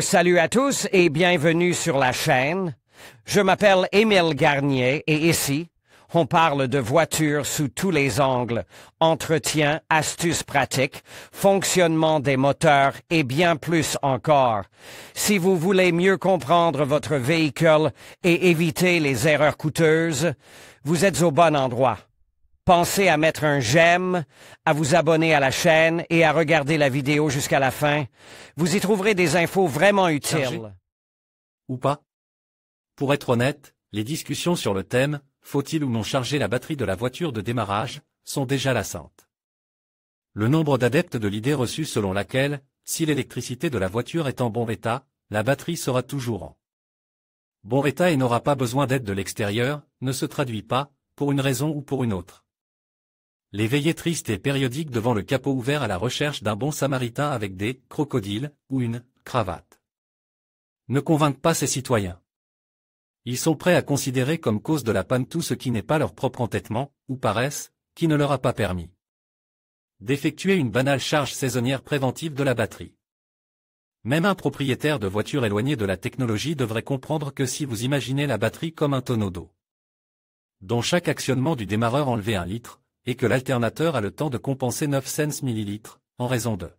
Salut à tous et bienvenue sur la chaîne. Je m'appelle Émile Garnier et ici, on parle de voitures sous tous les angles, entretien, astuces pratiques, fonctionnement des moteurs et bien plus encore. Si vous voulez mieux comprendre votre véhicule et éviter les erreurs coûteuses, vous êtes au bon endroit. Pensez à mettre un j'aime, à vous abonner à la chaîne et à regarder la vidéo jusqu'à la fin. Vous y trouverez des infos vraiment utiles. Ou pas? Pour être honnête, les discussions sur le thème « Faut-il ou non charger la batterie de la voiture de démarrage ?» sont déjà lassantes. Le nombre d'adeptes de l'idée reçue selon laquelle, si l'électricité de la voiture est en bon état, la batterie sera toujours en bon état et n'aura pas besoin d'aide de l'extérieur, ne se traduit pas, pour une raison ou pour une autre. Les veillées tristes et périodiques devant le capot ouvert à la recherche d'un bon samaritain avec des crocodiles ou une cravate ne convainquent pas ces citoyens. Ils sont prêts à considérer comme cause de la panne tout ce qui n'est pas leur propre entêtement, ou paresse, qui ne leur a pas permis d'effectuer une banale charge saisonnière préventive de la batterie. Même un propriétaire de voiture éloigné de la technologie devrait comprendre que si vous imaginez la batterie comme un tonneau d'eau, dont chaque actionnement du démarreur enlevait 1 litre, et que l'alternateur a le temps de compenser 900 millilitres, en raison de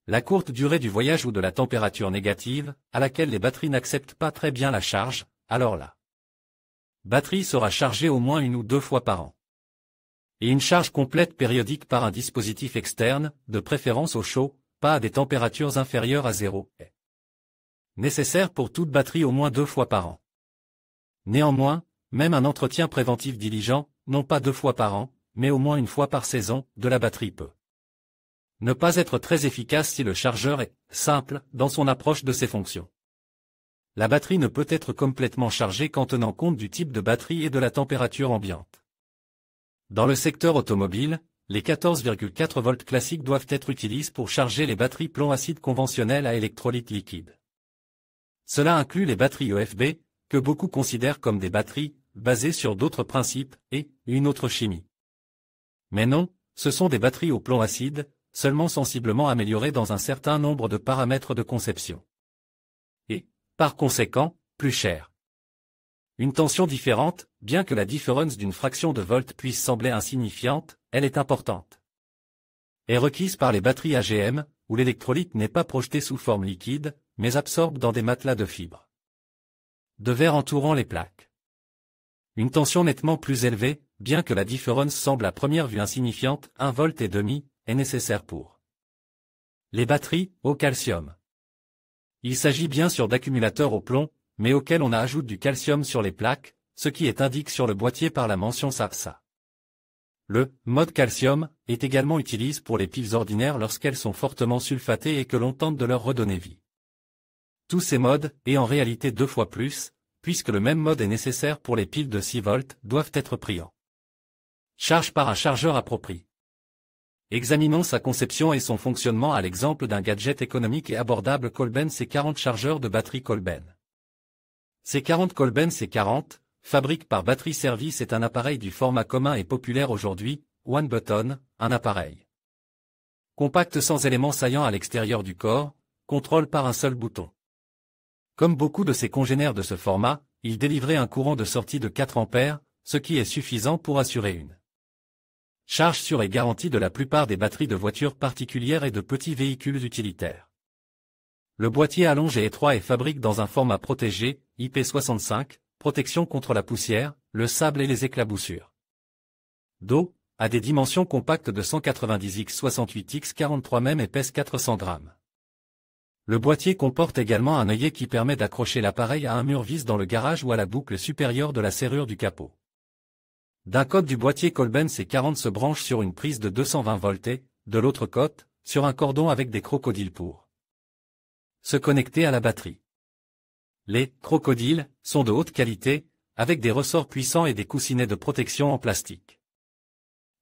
la courte durée du voyage ou de la température négative, à laquelle les batteries n'acceptent pas très bien la charge, alors la batterie sera chargée au moins 1 ou 2 fois par an. Et une charge complète périodique par un dispositif externe, de préférence au chaud, pas à des températures inférieures à 0, est nécessaire pour toute batterie au moins 2 fois par an. Néanmoins, même un entretien préventif diligent, non pas 2 fois par an, mais au moins 1 fois par saison, de la batterie peut ne pas être très efficace si le chargeur est simple dans son approche de ses fonctions. La batterie ne peut être complètement chargée qu'en tenant compte du type de batterie et de la température ambiante. Dans le secteur automobile, les 14,4 volts classiques doivent être utilisés pour charger les batteries plomb-acide conventionnelles à électrolyte liquide. Cela inclut les batteries EFB, que beaucoup considèrent comme des batteries basées sur d'autres principes et une autre chimie. Mais non, ce sont des batteries au plomb acide, seulement sensiblement améliorées dans un certain nombre de paramètres de conception. Et, par conséquent, plus chères. Une tension différente, bien que la différence d'une fraction de volt puisse sembler insignifiante, elle est importante. Est requise par les batteries AGM, où l'électrolyte n'est pas projeté sous forme liquide, mais absorbe dans des matelas de fibres de verre entourant les plaques. Une tension nettement plus élevée, bien que la différence semble à première vue insignifiante, 1,5 volt, est nécessaire pour les batteries au calcium. Il s'agit bien sûr d'accumulateurs au plomb, mais auxquels on ajoute du calcium sur les plaques, ce qui est indiqué sur le boîtier par la mention SAPSA. Le mode calcium est également utilisé pour les piles ordinaires lorsqu'elles sont fortement sulfatées et que l'on tente de leur redonner vie. Tous ces modes, et en réalité 2 fois plus, puisque le même mode est nécessaire pour les piles de 6 volts, doivent être pris en charge par un chargeur approprié. Examinons sa conception et son fonctionnement à l'exemple d'un gadget économique et abordable Kolben C40 chargeur de batterie Kolben. C40 Kolben C40, fabrique par Battery Service, est un appareil du format commun et populaire aujourd'hui, One Button, un appareil compact sans éléments saillants à l'extérieur du corps, contrôle par un seul bouton. Comme beaucoup de ses congénères de ce format, il délivrait un courant de sortie de 4 ampères, ce qui est suffisant pour assurer une charge sûre et garantie de la plupart des batteries de voitures particulières et de petits véhicules utilitaires. Le boîtier allongé et étroit est fabriqué dans un format protégé, IP65, protection contre la poussière, le sable et les éclaboussures d'eau, a des dimensions compactes de 190 x 68 x 43 mm et pèse 400 grammes. Le boîtier comporte également un œillet qui permet d'accrocher l'appareil à un mur vis dans le garage ou à la boucle supérieure de la serrure du capot. D'un côté du boîtier Kolben C40 se branche sur une prise de 220 volts et, de l'autre côté, sur un cordon avec des crocodiles pour se connecter à la batterie. Les crocodiles sont de haute qualité, avec des ressorts puissants et des coussinets de protection en plastique.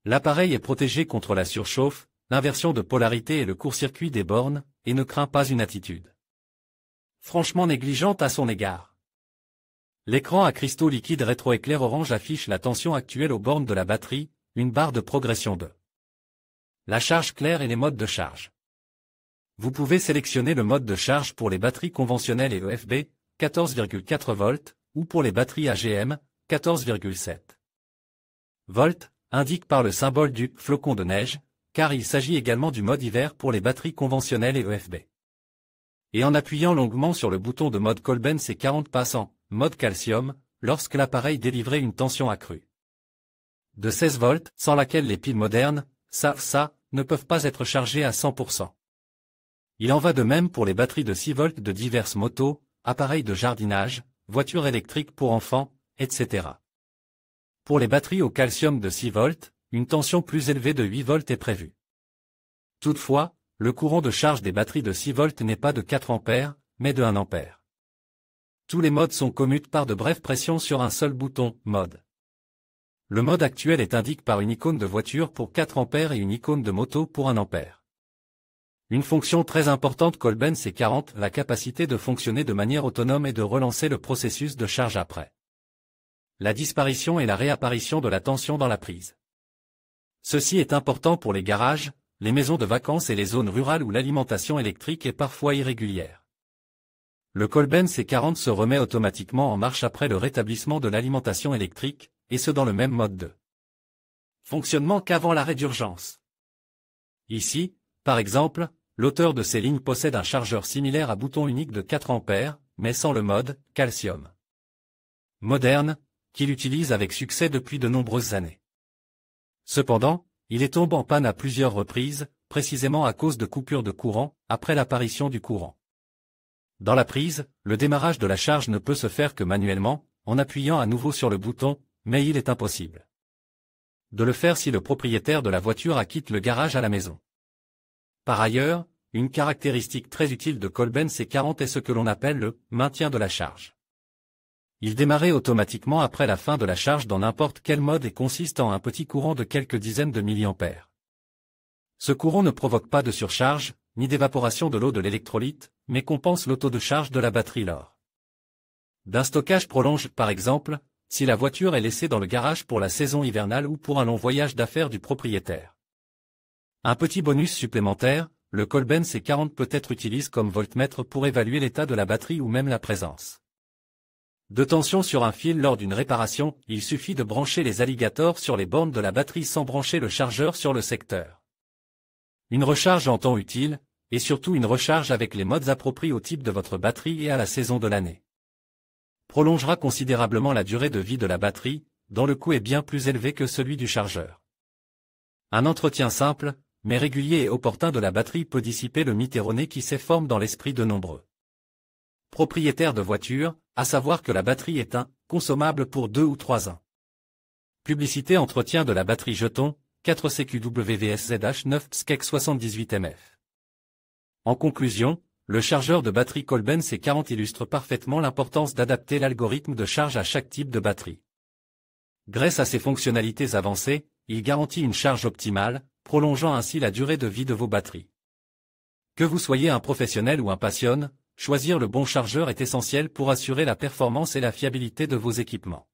L'appareil est protégé contre la surchauffe, l'inversion de polarité et le court-circuit des bornes, et ne craint pas une attitude franchement négligente à son égard. L'écran à cristaux liquides rétroéclair orange affiche la tension actuelle aux bornes de la batterie, une barre de progression de la charge claire et les modes de charge. Vous pouvez sélectionner le mode de charge pour les batteries conventionnelles et EFB, 14,4 volts, ou pour les batteries AGM, 14,7 volts, indique par le symbole du flocon de neige, car il s'agit également du mode hiver pour les batteries conventionnelles et EFB. Et en appuyant longuement sur le bouton de mode Kolben C40 passe en mode calcium, lorsque l'appareil délivrait une tension accrue de 16 volts, sans laquelle les piles modernes, ça, ne peuvent pas être chargées à 100%. Il en va de même pour les batteries de 6 volts de diverses motos, appareils de jardinage, voitures électriques pour enfants, etc. Pour les batteries au calcium de 6 volts, une tension plus élevée de 8 volts est prévue. Toutefois, le courant de charge des batteries de 6 volts n'est pas de 4 ampères, mais de 1 ampère. Tous les modes sont commutes par de brèves pressions sur un seul bouton « Mode ». Le mode actuel est indiqué par une icône de voiture pour 4 ampères et une icône de moto pour 1 ampère. Une fonction très importante Kolben C40, la capacité de fonctionner de manière autonome et de relancer le processus de charge après la disparition et la réapparition de la tension dans la prise. Ceci est important pour les garages, les maisons de vacances et les zones rurales où l'alimentation électrique est parfois irrégulière. Le Kolben C40 se remet automatiquement en marche après le rétablissement de l'alimentation électrique, et ce dans le même mode de fonctionnement qu'avant l'arrêt d'urgence. Ici, par exemple, l'auteur de ces lignes possède un chargeur similaire à bouton unique de 4 ampères, mais sans le mode « calcium » moderne, qu'il utilise avec succès depuis de nombreuses années. Cependant, il est tombé en panne à plusieurs reprises, précisément à cause de coupures de courant, après l'apparition du courant. Dans la prise, le démarrage de la charge ne peut se faire que manuellement, en appuyant à nouveau sur le bouton, mais il est impossible de le faire si le propriétaire de la voiture acquitte le garage à la maison. Par ailleurs, une caractéristique très utile de Kolben C40 est ce que l'on appelle le maintien de la charge. Il démarrait automatiquement après la fin de la charge dans n'importe quel mode et consiste en un petit courant de quelques dizaines de milliampères. Ce courant ne provoque pas de surcharge, ni d'évaporation de l'eau de l'électrolyte, mais compense le taux de charge de la batterie lors d'un stockage prolongé par exemple, si la voiture est laissée dans le garage pour la saison hivernale ou pour un long voyage d'affaires du propriétaire. Un petit bonus supplémentaire, le Kolben C40 peut être utilisé comme voltmètre pour évaluer l'état de la batterie ou même la présence de tension sur un fil lors d'une réparation. Il suffit de brancher les alligators sur les bornes de la batterie sans brancher le chargeur sur le secteur. Une recharge en temps utile, et surtout une recharge avec les modes appropriés au type de votre batterie et à la saison de l'année, prolongera considérablement la durée de vie de la batterie, dont le coût est bien plus élevé que celui du chargeur. Un entretien simple, mais régulier et opportun de la batterie peut dissiper le mythe erroné qui s'efforme dans l'esprit de nombreux propriétaires de voitures, à savoir que la batterie est consommable pour 2 ou 3 ans. Publicité entretien de la batterie jeton, 4 CQWVSZH9 SKEC 78MF. En conclusion, le chargeur de batterie Kolben C40 illustre parfaitement l'importance d'adapter l'algorithme de charge à chaque type de batterie. Grâce à ses fonctionnalités avancées, il garantit une charge optimale, prolongeant ainsi la durée de vie de vos batteries. Que vous soyez un professionnel ou un passionné, choisir le bon chargeur est essentiel pour assurer la performance et la fiabilité de vos équipements.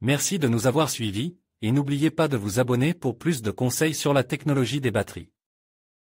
Merci de nous avoir suivis, et n'oubliez pas de vous abonner pour plus de conseils sur la technologie des batteries.